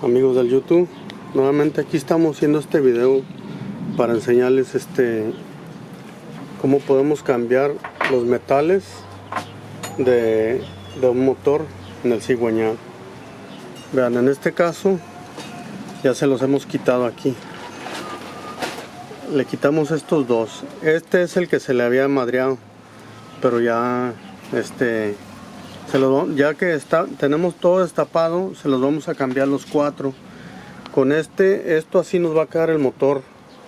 Amigos del YouTube, nuevamente aquí estamos haciendo este video para enseñarles cómo podemos cambiar los metales de un motor en el cigüeñal. Vean, en este caso ya se los hemos quitado aquí. Le quitamos estos dos. Este es el que se le había madreado, pero ya ya que tenemos todo destapado, se los vamos a cambiar los cuatro. Con esto así nos va a quedar el motor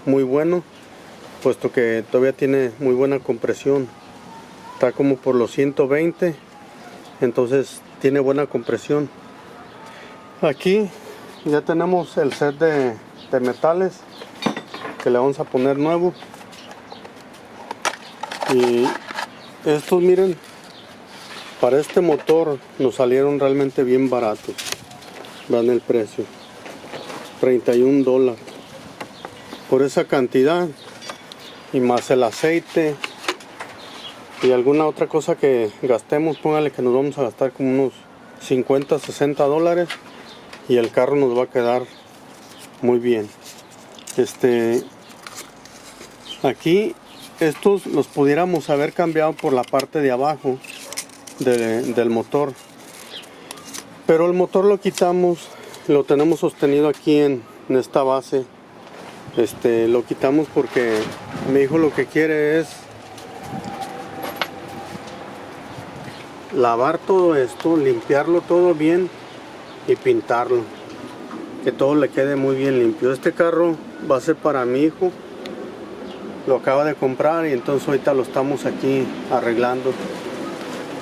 muy bueno, puesto que todavía tiene muy buena compresión. Está como por los 120, entonces tiene buena compresión. Aquí ya tenemos el set de metales que le vamos a poner nuevo. Y estos, miren, para este motor nos salieron realmente bien baratos. Vean el precio, $31 por esa cantidad, y más el aceite y alguna otra cosa que gastemos. Póngale que nos vamos a gastar como unos $50-60 y el carro nos va a quedar muy bien. Aquí estos los pudiéramos haber cambiado por la parte de abajo del motor, pero el motor lo quitamos, lo tenemos sostenido aquí en esta base. Lo quitamos porque mi hijo lo que quiere es lavar todo esto, limpiarlo todo bien y pintarlo, que todo le quede muy bien limpio. Este carro va a ser para mi hijo, lo acaba de comprar y entonces ahorita lo estamos aquí arreglando.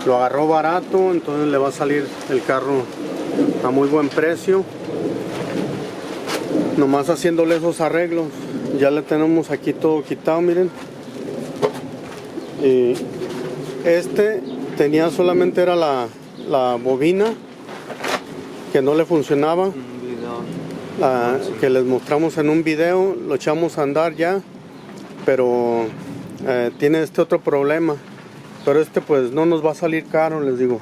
Lo agarró barato, entonces le va a salir el carro a muy buen precio. Nomás haciéndole esos arreglos, ya le tenemos aquí todo quitado, miren. Y tenía solamente era la bobina que no le funcionaba, que les mostramos en un video. Lo echamos a andar ya, pero tiene otro problema. Pero pues no nos va a salir caro, les digo.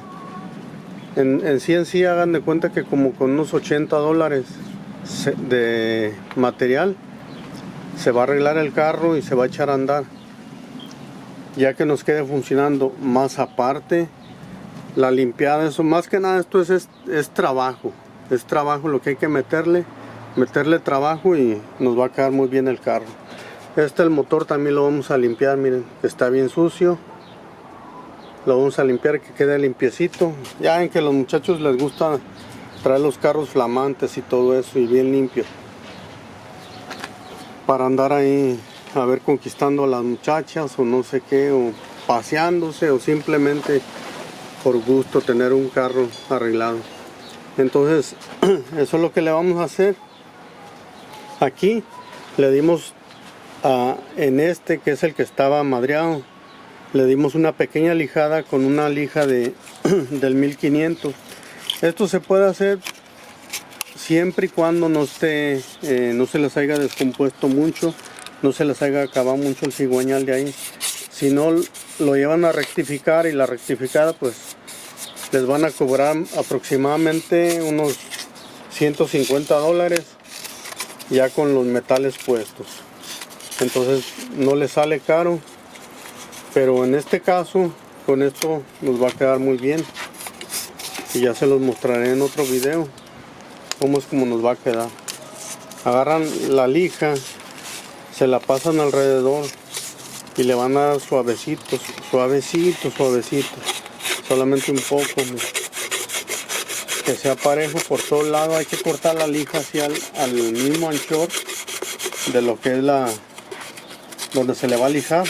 En sí hagan de cuenta que como con unos $80 de material se va a arreglar el carro y se va a echar a andar, ya que nos quede funcionando. Más aparte, la limpiada, eso más que nada, esto es trabajo. Es trabajo lo que hay que meterle trabajo, y nos va a quedar muy bien el carro. El motor también lo vamos a limpiar, miren, está bien sucio. Lo vamos a limpiar, que quede limpiecito. Ya ven que a los muchachos les gusta traer los carros flamantes y todo eso, y bien limpio, para andar ahí a ver conquistando a las muchachas o no sé qué, o paseándose, o simplemente por gusto tener un carro arreglado. Entonces eso es lo que le vamos a hacer. Aquí le dimos en que es el que estaba madreado, le dimos una pequeña lijada con una lija del 1500. Esto se puede hacer siempre y cuando no se les haya descompuesto mucho, no se les haya acabado mucho el cigüeñal de ahí. Si no, lo llevan a rectificar, y la rectificada pues les van a cobrar aproximadamente unos $150 ya con los metales puestos. Entonces no les sale caro, pero en este caso con esto nos va a quedar muy bien, y ya se los mostraré en otro video cómo es como nos va a quedar. Agarran la lija, se la pasan alrededor y le van a dar suavecito, solamente un poco, que sea parejo por todo lado. Hay que cortar la lija hacia al mismo anchor de lo que es donde se le va a lijar,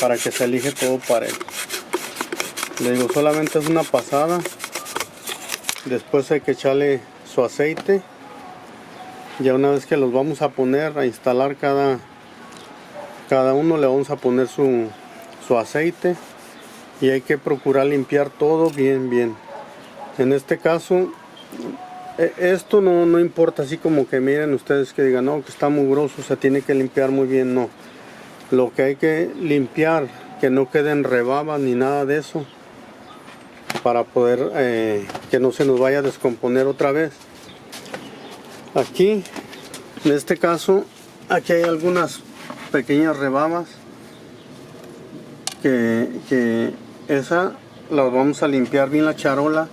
para que se lije todo parejo. Le digo, solamente es una pasada. Después hay que echarle su aceite. Ya una vez que los vamos a poner a instalar, cada uno le vamos a poner su aceite, y hay que procurar limpiar todo bien. En este caso, esto no importa así como que miren ustedes que digan, no, que está mugroso, se tiene que limpiar muy bien. No, lo que hay que limpiar, que no queden rebabas ni nada de eso, para poder que no se nos vaya a descomponer otra vez. Aquí, en este caso, aquí hay algunas pequeñas rebabas que esa las vamos a limpiar bien la charola.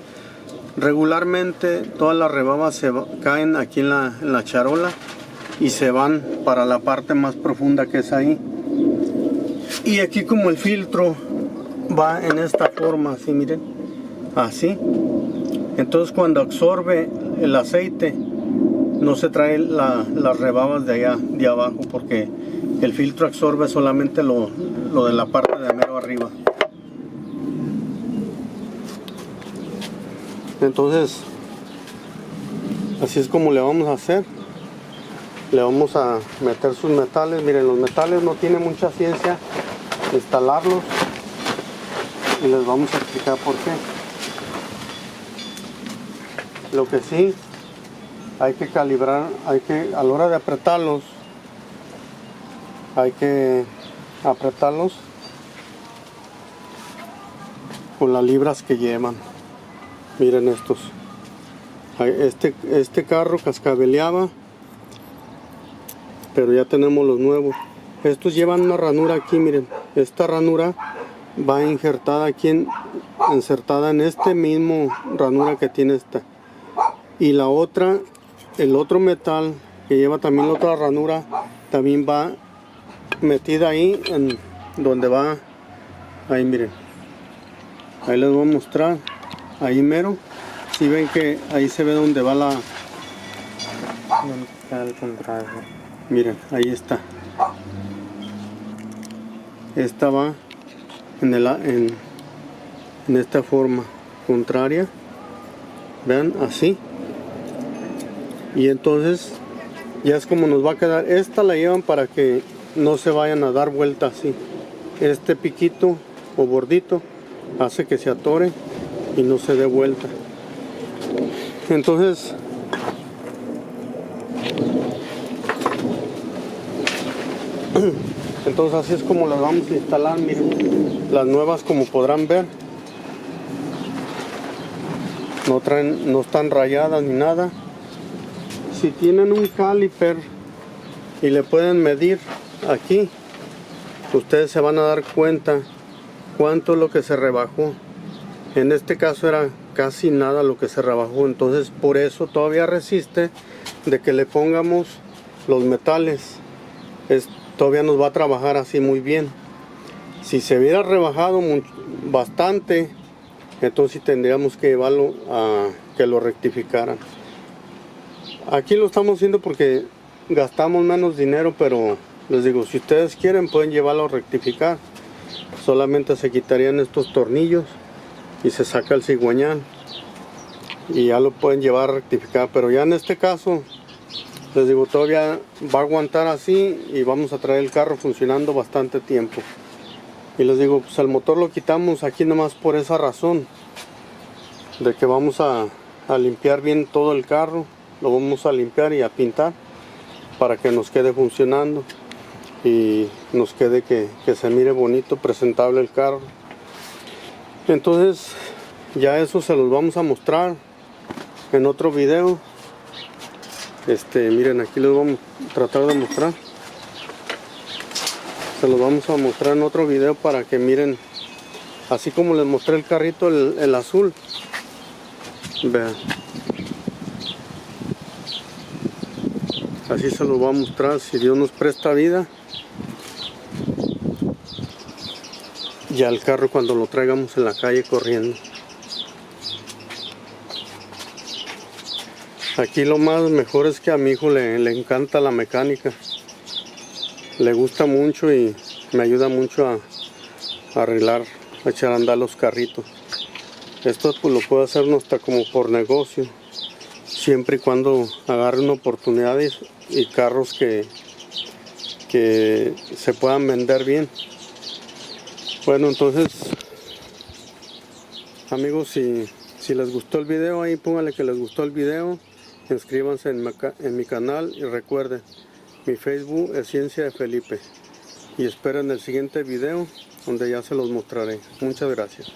Regularmente todas las rebabas caen aquí en la charola y se van para la parte más profunda que es ahí. Y aquí como el filtro va en esta forma, así miren, así. Entonces cuando absorbe el aceite no se trae las rebabas de allá, de abajo, porque el filtro absorbe solamente lo de la parte de mero arriba. Entonces así es como le vamos a hacer. Le vamos a meter sus metales. Miren, los metales no tiene mucha ciencia instalarlos y les vamos a explicar por qué. Lo que sí hay que calibrar, a la hora de apretarlos, hay que apretarlos con las libras que llevan. Miren estos. Este carro cascabeleaba, pero ya tenemos los nuevos. Estos llevan una ranura aquí, miren. Esta ranura va insertada aquí, insertada en este mismo ranura que tiene esta. Y la otra, el otro metal que lleva también la otra ranura, también va metida ahí, en donde va. Ahí miren. Ahí les voy a mostrar. Ahí mero. Si ven que ahí se ve donde va la... Miren, ahí está. Esta va en esta forma contraria. Vean, así. Y entonces ya es como nos va a quedar. Esta la llevan para que no se vayan a dar vuelta así. Este piquito o bordito hace que se atore y no se dé vuelta. Entonces así es como las vamos a instalar. Miren, las nuevas, como podrán ver, no están rayadas ni nada. Si tienen un caliper y le pueden medir aquí, ustedes se van a dar cuenta cuánto es lo que se rebajó. En este caso era casi nada lo que se rebajó, entonces por eso todavía resiste de que le pongamos los metales. Todavía nos va a trabajar así muy bien. Si se hubiera rebajado bastante, entonces sí tendríamos que llevarlo a que lo rectificaran. Aquí lo estamos haciendo porque gastamos menos dinero, pero les digo, si ustedes quieren pueden llevarlo a rectificar. Solamente se quitarían estos tornillos y se saca el cigüeñal y ya lo pueden llevar a rectificar. Pero ya en este caso, les digo, todavía va a aguantar así y vamos a traer el carro funcionando bastante tiempo. Y les digo, pues el motor lo quitamos aquí nomás por esa razón, de que vamos a limpiar bien todo el carro. Lo vamos a limpiar y a pintar para que nos quede funcionando y nos quede que se mire bonito, presentable el carro. Entonces ya eso se los vamos a mostrar en otro video. Miren, aquí les vamos a tratar de mostrar. Se los vamos a mostrar en otro video para que miren, así como les mostré el carrito, el azul. Vean. Así se los voy a mostrar si Dios nos presta vida. Ya el carro cuando lo traigamos en la calle corriendo. Aquí lo más mejor es que a mi hijo le encanta la mecánica. Le gusta mucho y me ayuda mucho a arreglar, a echar a andar los carritos. Esto pues lo puede hacer uno hasta como por negocio, siempre y cuando agarren oportunidades y carros que se puedan vender bien. Bueno, entonces amigos, si les gustó el video, ahí pónganle que les gustó el video, inscríbanse en mi canal y recuerden, mi Facebook es Ciencia de Felipe y esperen el siguiente video donde ya se los mostraré. Muchas gracias.